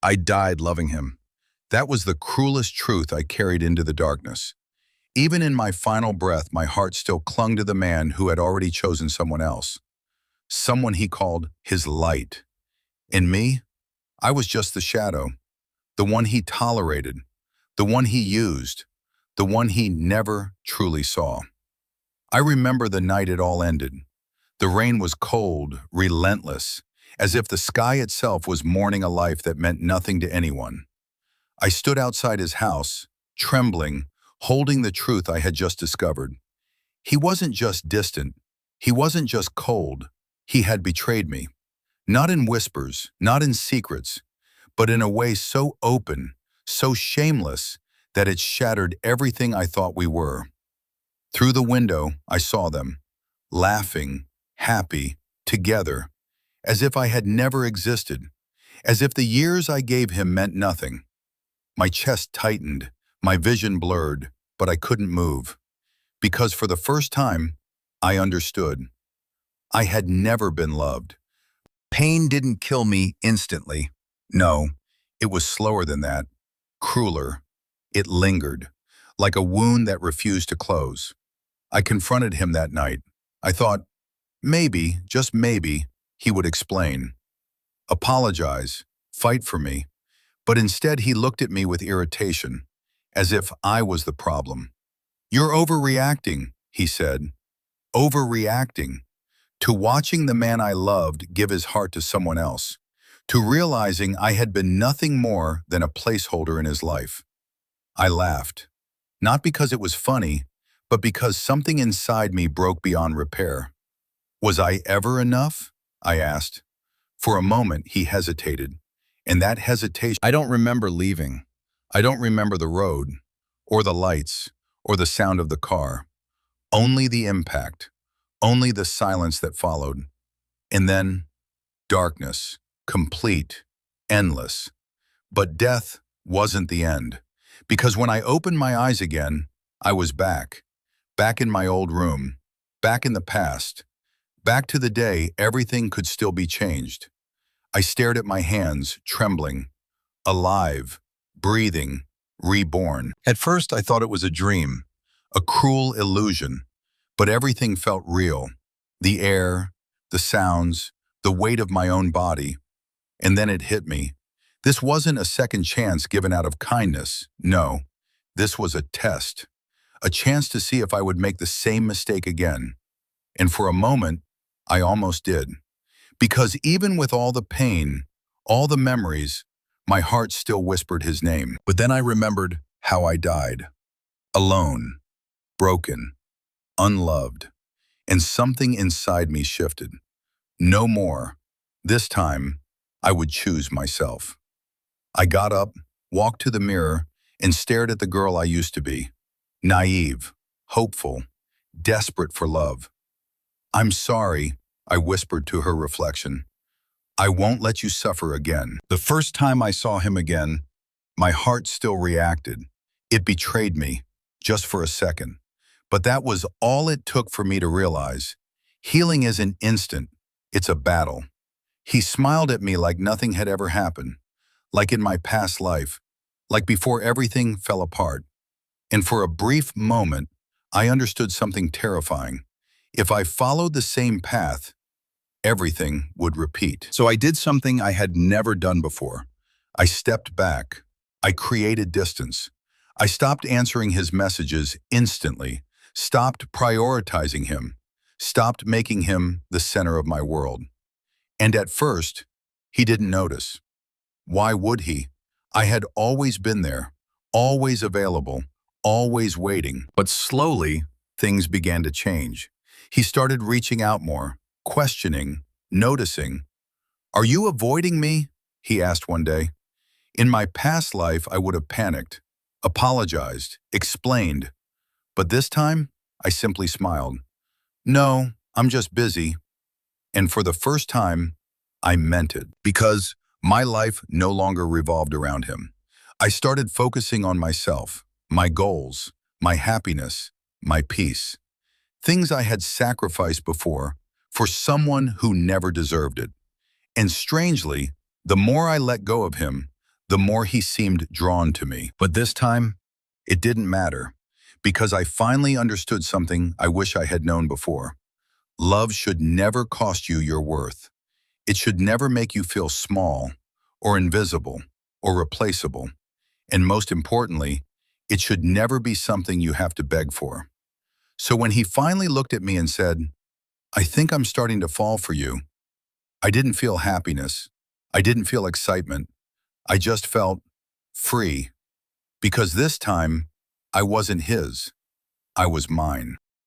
I died loving him. That was the cruelest truth I carried into the darkness. Even in my final breath, my heart still clung to the man who had already chosen someone else. Someone he called his light. In me, I was just the shadow, the one he tolerated, the one he used, the one he never truly saw. I remember the night it all ended. The rain was cold, relentless, as if the sky itself was mourning a life that meant nothing to anyone. I stood outside his house, trembling, holding the truth I had just discovered. He wasn't just distant. He wasn't just cold. He had betrayed me. Not in whispers, not in secrets, but in a way so open, so shameless, that it shattered everything I thought we were. Through the window, I saw them, laughing, happy, together, as if I had never existed, as if the years I gave him meant nothing. My chest tightened, my vision blurred, but I couldn't move. Because for the first time, I understood. I had never been loved. Pain didn't kill me instantly. No, it was slower than that, crueler. It lingered, like a wound that refused to close. I confronted him that night. I thought, maybe, just maybe, he would explain, apologize, fight for me. But instead he looked at me with irritation, as if I was the problem. "You're overreacting," he said. Overreacting. To watching the man I loved give his heart to someone else. To realizing I had been nothing more than a placeholder in his life. I laughed. Not because it was funny, but because something inside me broke beyond repair. Was I ever enough? I asked. For a moment, he hesitated. And that hesitation, I don't remember leaving. I don't remember the road, or the lights, or the sound of the car. Only the impact, only the silence that followed. And then, darkness, complete, endless. But death wasn't the end. Because when I opened my eyes again, I was back. Back in my old room. Back in the past. Back to the day everything could still be changed. I stared at my hands, trembling. Alive, breathing, reborn. At first I thought it was a dream, a cruel illusion. But everything felt real. The air, the sounds, the weight of my own body. And then it hit me. This wasn't a second chance given out of kindness. No, this was a test. A chance to see if I would make the same mistake again. And for a moment, I almost did. Because even with all the pain, all the memories, my heart still whispered his name. But then I remembered how I died. Alone, broken, unloved. And something inside me shifted. No more. This time, I would choose myself. I got up, walked to the mirror, and stared at the girl I used to be. Naive, hopeful, desperate for love. "I'm sorry," I whispered to her reflection. "I won't let you suffer again." The first time I saw him again, my heart still reacted. It betrayed me, just for a second. But that was all it took for me to realize. Healing isn't instant, it's a battle. He smiled at me like nothing had ever happened. Like in my past life, like before everything fell apart. And for a brief moment, I understood something terrifying. If I followed the same path, everything would repeat. So I did something I had never done before. I stepped back. I created distance. I stopped answering his messages instantly, stopped prioritizing him, stopped making him the center of my world. And at first, he didn't notice. Why would he? I had always been there, always available, always waiting. But slowly, things began to change. He started reaching out more, questioning, noticing. "Are you avoiding me?" he asked one day. In my past life, I would have panicked, apologized, explained. But this time, I simply smiled. "No, I'm just busy." And for the first time, I meant it. Because my life no longer revolved around him. I started focusing on myself, my goals, my happiness, my peace. Things I had sacrificed before for someone who never deserved it. And strangely, the more I let go of him, the more he seemed drawn to me. But this time, it didn't matter, because I finally understood something I wish I had known before. Love should never cost you your worth. It should never make you feel small, or invisible, or replaceable. And most importantly, it should never be something you have to beg for. So when he finally looked at me and said, "I think I'm starting to fall for you," I didn't feel happiness. I didn't feel excitement. I just felt free. Because this time, I wasn't his. I was mine.